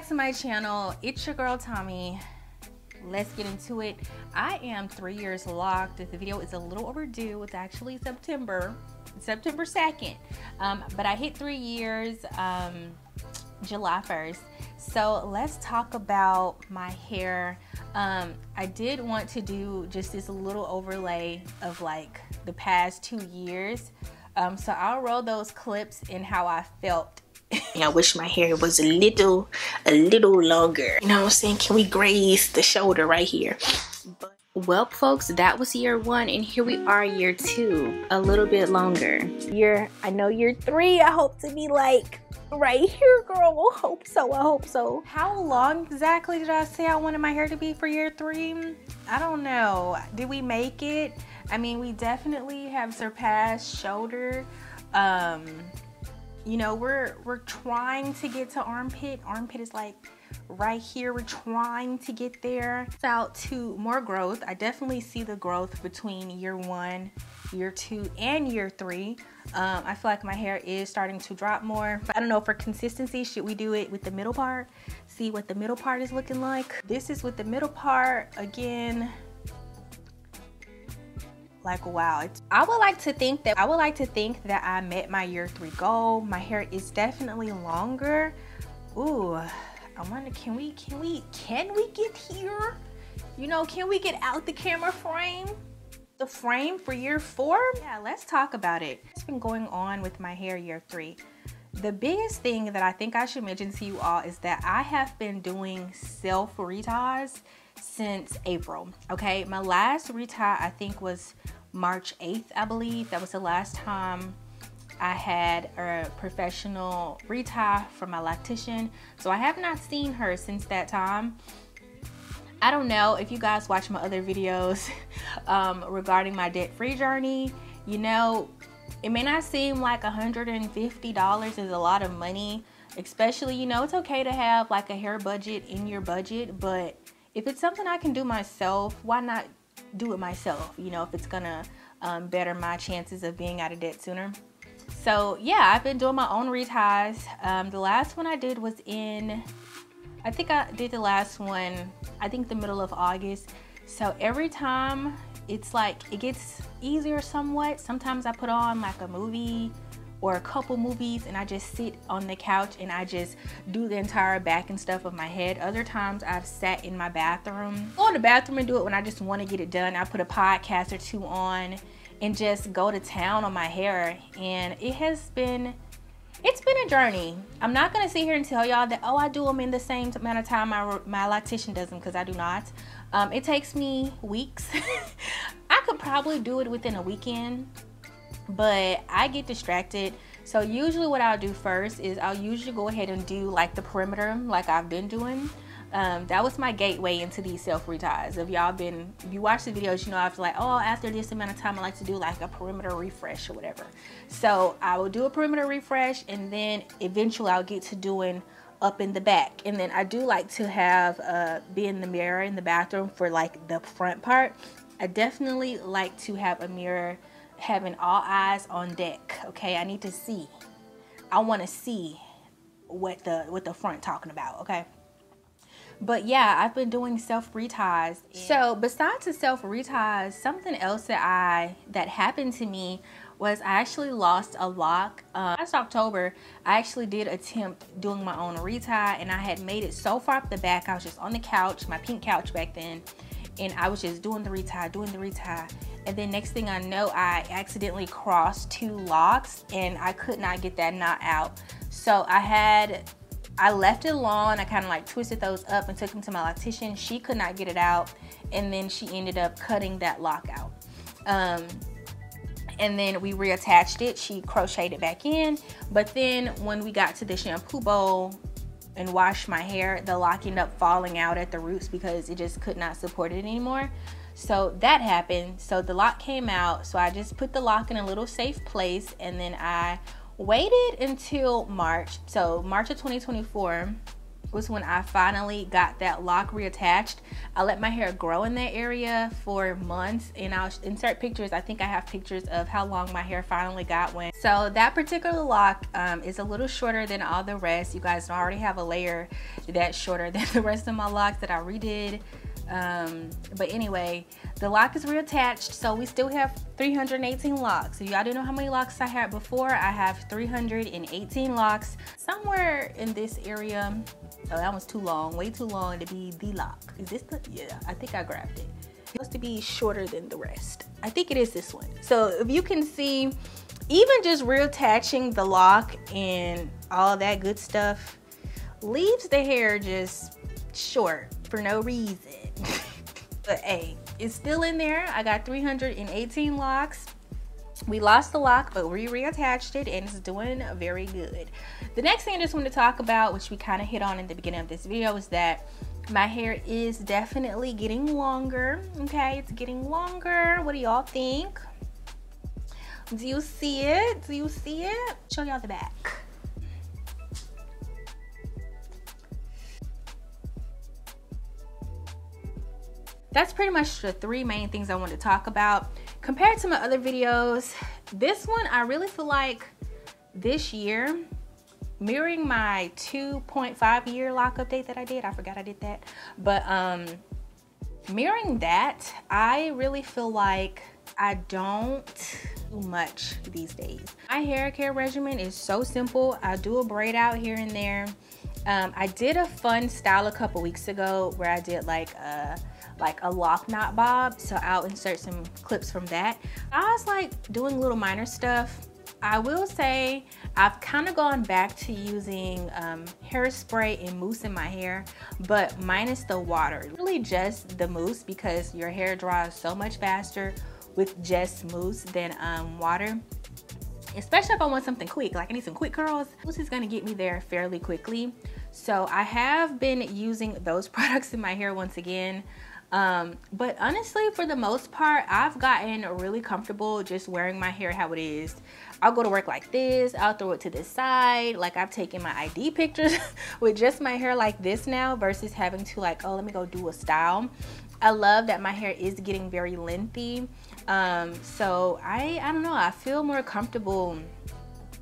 back to my channel. It's your girl Tommie. Let's get into it. I am 3 years locked. The video is a little overdue. It's actually September 2nd, but I hit 3 years July 1st. So let's talk about my hair. I did want to do just this little overlay of like the past 2 years. So I'll roll those clips in how I felt. I wish my hair was a little longer. You know what I'm saying? Can we graze the shoulder right here? Well, folks, that was year 1, and here we are, year 2, a little bit longer. I know year 3, I hope to be like right here, girl. I hope so. How long exactly did I say I wanted my hair to be for year 3? I don't know. Did we make it? I mean, we definitely have surpassed shoulder. You know, we're trying to get to armpit. Armpit is like right here. We're trying to get there. It's out to more growth. I definitely see the growth between year 1, year 2, and year 3. I feel like my hair is starting to drop more. I don't know, for consistency, should we do it with the middle part? See what the middle part is looking like. This is with the middle part. Again, like, wow. I would like to think that I met my year 3 goal. My hair is definitely longer. Ooh, I wonder, can we get here? You know, can we get out the camera frame? The frame for year 4? Yeah, let's talk about it. What's been going on with my hair year 3? The biggest thing that I think I should mention to you all is that I have been doing self-reties since April. Okay, my last retie I think was March 8th, I believe. That was the last time I had a professional retie from my loctician. So I have not seen her since that time. I don't know if you guys watch my other videos regarding my debt-free journey. You know, it may not seem like $150 is a lot of money, especially, you know, it's okay to have like a hair budget in your budget, but if it's something I can do myself, why not do it myself? You know, if it's gonna better my chances of being out of debt sooner. So yeah, I've been doing my own reties. The last one I did was in, I think I did the last one, I think the middle of August. So every time it's like, it gets easier somewhat. Sometimes I put on like a movie or a couple movies and I just sit on the couch and I just do the entire back and stuff of my head. Other times I've sat in my bathroom. Go in the bathroom and do it when I just want to get it done. I put a podcast or 2 on and just go to town on my hair. And it's been a journey. I'm not gonna sit here and tell y'all that, oh, I do them in the same amount of time my loctician does them, because I do not. It takes me weeks. I could probably do it within a weekend, but I get distracted. So usually what I'll do first is I'll usually go ahead and do like the perimeter like I've been doing. That was my gateway into these self-reties. If you watch the videos, you know, I was like, oh, after this amount of time I like to do like a perimeter refresh or whatever. So I will do a perimeter refresh, and then eventually I'll get to doing up in the back. And then I do like to have be in the mirror in the bathroom for like the front part. I definitely like to have a mirror having all eyes on deck. Okay, I need to see. I want to see what the front talking about. Okay. But yeah, I've been doing self-reties. So besides the self-reties, something else that happened to me was I actually lost a lock. Last October, I actually did attempt doing my own retie, and I had made it so far up the back. I was just on the couch, my pink couch back then, and I was just doing the retie. And then next thing I know, I accidentally crossed 2 locks and I could not get that knot out. So I left it alone. I kind of like twisted those up and took them to my loctician. She could not get it out, and then she ended up cutting that lock out. And then we reattached it. She crocheted it back in, but then when we got to the shampoo bowl and washed my hair, the lock ended up falling out at the roots because it just could not support it anymore. So that happened. So the lock came out. So I just put the lock in a little safe place, and then I waited until March. So March of 2024, was when I finally got that lock reattached. I let my hair grow in that area for months, and I'll insert pictures. I think I have pictures of how long my hair finally got when. So that particular lock is a little shorter than all the rest. You guys already have a layer that's shorter than the rest of my locks that I redid. But anyway, the lock is reattached, so we still have 318 locks. So y'all didn't know how many locks I had before. I have 318 locks somewhere in this area. Oh, that was too long, way too long to be the lock. Is this the, yeah, I think I grabbed it. It's supposed to be shorter than the rest. I think it is this one. So if you can see, even just reattaching the lock and all that good stuff leaves the hair just short for no reason. But hey, it's still in there. I got 318 locks. We lost the lock, but we reattached it, and it's doing very good. The next thing I just want to talk about, which we kind of hit on in the beginning of this video, is that my hair is definitely getting longer. Okay, it's getting longer. What do y'all think? Do you see it? Do you see it? Show y'all the back. That's pretty much the three main things I want to talk about. Compared to my other videos, this one I really feel like this year, mirroring my 2.5 year lock update that I did, I forgot I did that, but mirroring that, I really feel like I don't do much these days. My hair care regimen is so simple. I do a braid out here and there. I did a fun style a couple weeks ago where I did like a lock knot bob, so I'll insert some clips from that. I was like doing little minor stuff. I will say I've kind of gone back to using hairspray and mousse in my hair, but minus the water. Really just the mousse, because your hair dries so much faster with just mousse than water. Especially if I want something quick, like I need some quick curls. Mousse is gonna get me there fairly quickly. So I have been using those products in my hair once again. But honestly, for the most part, I've gotten really comfortable just wearing my hair how it is. I'll go to work like this, I'll throw it to the side. Like, I've taken my ID pictures with just my hair like this now versus having to like, oh, let me go do a style. I love that my hair is getting very lengthy. So I don't know, I feel more comfortable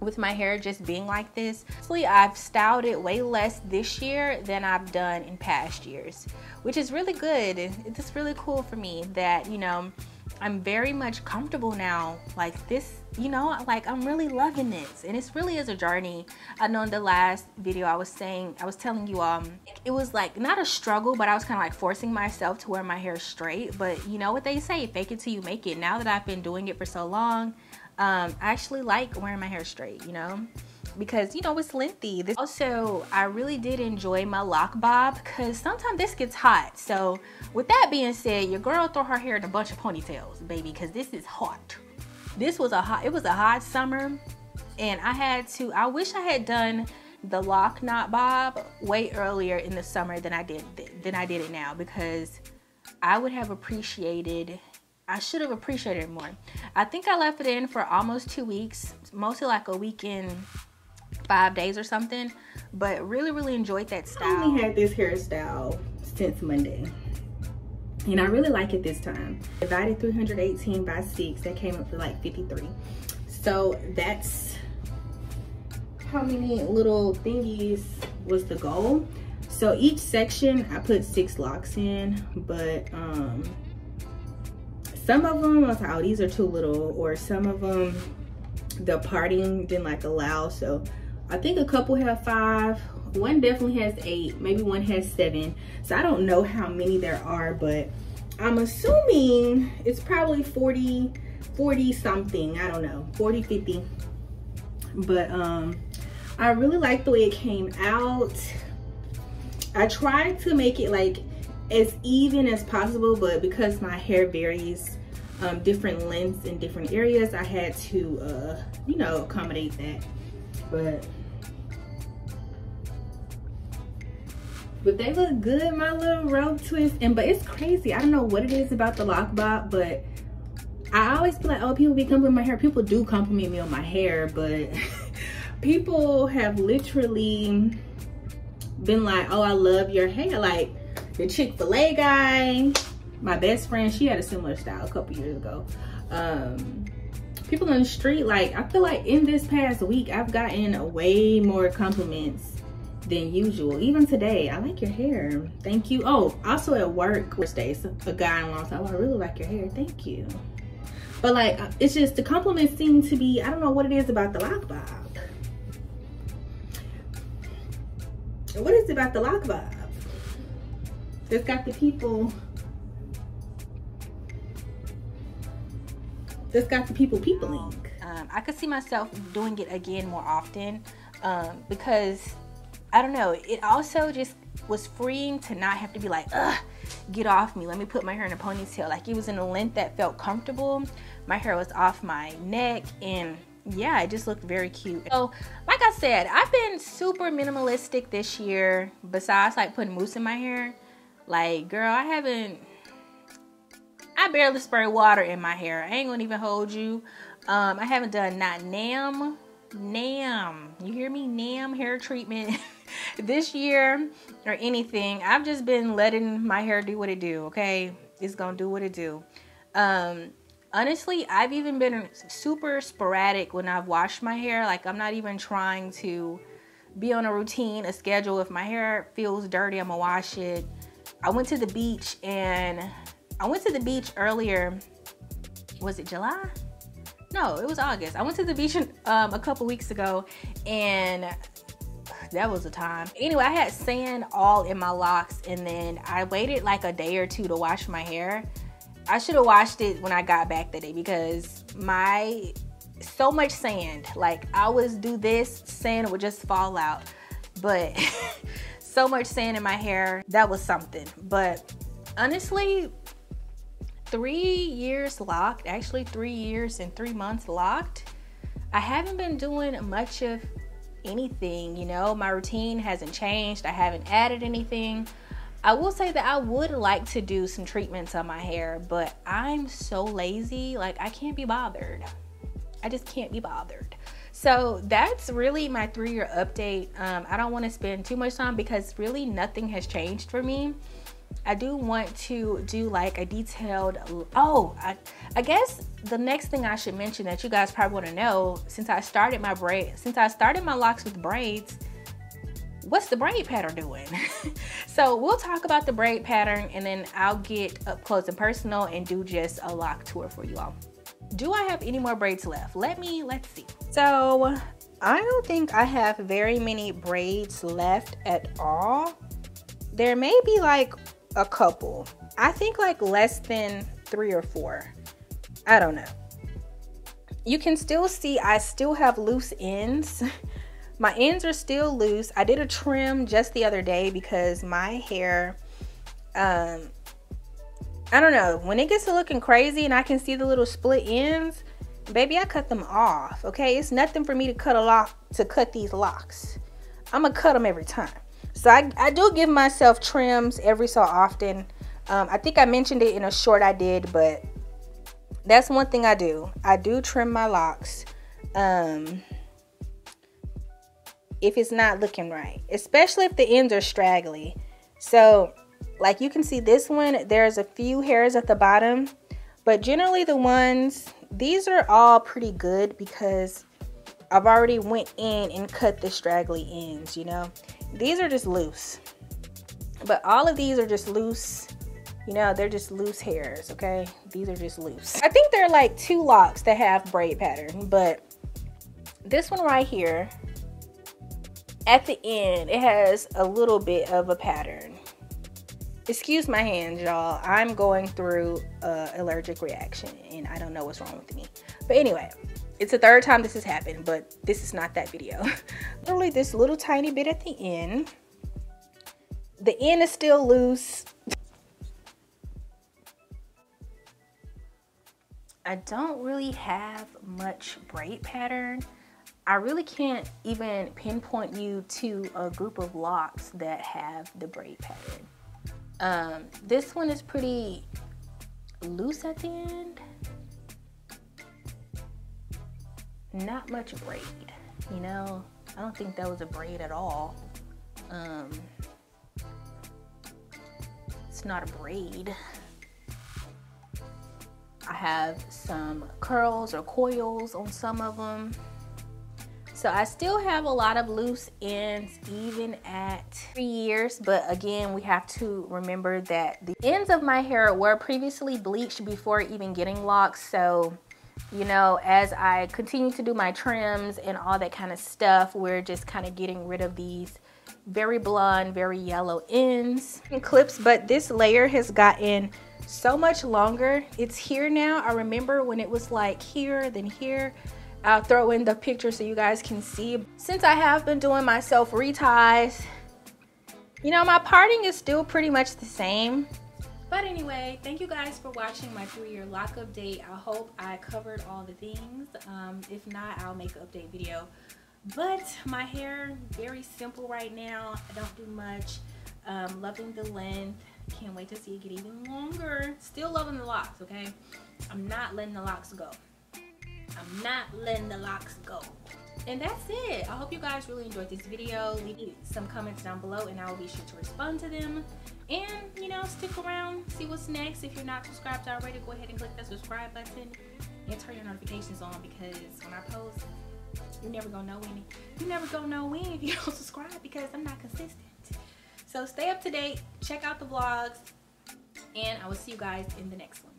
with my hair just being like this. Actually, I've styled it way less this year than I've done in past years, which is really good. It's just really cool for me that, you know, I'm very much comfortable now like this, you know, like I'm really loving this, and it really is a journey. I know in the last video I was telling you it was like not a struggle, but I was kind of like forcing myself to wear my hair straight. But you know what they say, fake it till you make it. Now that I've been doing it for so long, I actually like wearing my hair straight, you know, because, you know, it's lengthy. Also, I really did enjoy my lock bob, because sometimes this gets hot. So with that being said, your girl throw her hair in a bunch of ponytails, baby, because this is hot. It was a hot summer, and I wish I had done the lock knot bob way earlier in the summer than I did it now, because I would have appreciated, I should have appreciated it more. I think I left it in for almost 2 weeks, mostly like a week and 5 days or something, but really enjoyed that style. I only had this hairstyle since Monday, and I really like it this time. Divided 318 by 6, that came up to like 53. So that's how many little thingies was the goal. So each section I put 6 locks in, but some of them I was like, oh, these are too little, or some of them the parting didn't like allow. So I think a couple have 5, one definitely has 8, maybe one has 7. So I don't know how many there are, but I'm assuming it's probably 40 something, I don't know, 40, 50. But I really like the way it came out. I tried to make it like as even as possible, but because my hair varies different lengths in different areas, I had to you know, accommodate that. But they look good, my little rope twist. But it's crazy, I don't know what it is about the lock bob, but I always feel like, oh, people be complimenting my hair. People do compliment me on my hair, but people have literally been like, oh, I love your hair. Like the Chick-fil-A guy, my best friend, she had a similar style a couple years ago. People in the street, like, I feel like in this past week, I've gotten way more compliments than usual. Even today, I like your hair. Thank you. Oh, also at work, which days, a guy in law said, oh, I really like your hair. Thank you. But like, it's just the compliments seem to be, I don't know what it is about the lock vibe. What is it about the lock vibe? It's got the people. It's got the people peopling. I could see myself doing it again more often because I don't know. It also just was freeing to not have to be like, ugh, get off me. Let me put my hair in a ponytail. Like, it was in a length that felt comfortable. My hair was off my neck, and yeah, it just looked very cute. So, like I said, I've been super minimalistic this year. Besides, like, putting mousse in my hair. Like, girl, I barely spray water in my hair. I ain't gonna even hold you. I haven't done not NAM, you hear me? NAM hair treatment this year or anything. I've just been letting my hair do what it do, okay? It's gonna do what it do. Honestly, I've even been super sporadic when I've washed my hair. Like, I'm not even trying to be on a routine, a schedule. If my hair feels dirty, I'm gonna wash it. I went to the beach earlier. Was it July? No, it was August. I went to the beach a couple weeks ago, and that was a time. Anyway, I had sand all in my locks, and then I waited like a day or two to wash my hair. I should have washed it when I got back that day because so much sand. Like, I would do this, sand would just fall out. But so much sand in my hair, that was something. But honestly, 3 years locked, actually 3 years and 3 months locked. I haven't been doing much of anything, you know. My routine hasn't changed. I haven't added anything. I will say that I would like to do some treatments on my hair, but I'm so lazy. Like, I can't be bothered. I just can't be bothered. So that's really my 3-year update. I don't want to spend too much time because really nothing has changed for me. I do want to do like a detailed, I guess the next thing I should mention that you guys probably want to know, since I started my locks with braids, what's the braid pattern doing? So we'll talk about the braid pattern, and then I'll get up close and personal and do just a lock tour for you all. Do I have any more braids left? Let's see. So I don't think I have very many braids left at all. There may be like a couple. I think like less than 3 or 4. I don't know. You can still see I still have loose ends. My ends are still loose. I did a trim just the other day because my hair, I don't know, when it gets to looking crazy and I can see the little split ends, baby, I cut them off, okay? It's nothing for me to cut these locks. I'm gonna cut them every time. So I do give myself trims every so often. I think I mentioned it in a short I did, but that's one thing I do. I do trim my locks if it's not looking right, especially if the ends are straggly. So like you can see this one, there's a few hairs at the bottom, but generally these are all pretty good because I've already went in and cut the straggly ends, you know. These are just loose, but all of these are just loose, you know, they're just loose hairs, okay? These are just loose. I think there are like 2 locks that have braid pattern, but this one right here, at the end, it has a little bit of a pattern. Excuse my hands, y'all. I'm going through an allergic reaction, and I don't know what's wrong with me. But anyway, it's the 3rd time this has happened, but this is not that video. Literally this little tiny bit at the end. The end is still loose. I don't really have much braid pattern. I really can't even pinpoint you to a group of locks that have the braid pattern. This one is pretty loose at the end. Not much braid, you know. I don't think that was a braid at all. It's not a braid. I have some curls or coils on some of them. So I still have a lot of loose ends even at 3 years, but again, we have to remember that the ends of my hair were previously bleached before even getting locks. So, you know, as I continue to do my trims and all that kind of stuff, we're just kind of getting rid of these very blonde, very yellow ends and clips. But this layer has gotten so much longer. It's here now. I remember when it was like here, then here. I'll throw in the picture so you guys can see. Since I have been doing my self-reties, you know, my parting is still pretty much the same. But anyway, thank you guys for watching my 3-year lock update. I hope I covered all the things. If not, I'll make an update video. But my hair, very simple right now. I don't do much. Loving the length. Can't wait to see it get even longer. Still loving the locks, okay? I'm not letting the locks go. I'm not letting the locks go. And that's it. I hope you guys really enjoyed this video. Leave some comments down below and I will be sure to respond to them. And, you know, stick around, see what's next. If you're not subscribed already, go ahead and click that subscribe button and turn your notifications on, because when I post, you're never gonna know when. You're never gonna know when if you don't subscribe, because I'm not consistent. So stay up to date, check out the vlogs, and I will see you guys in the next one.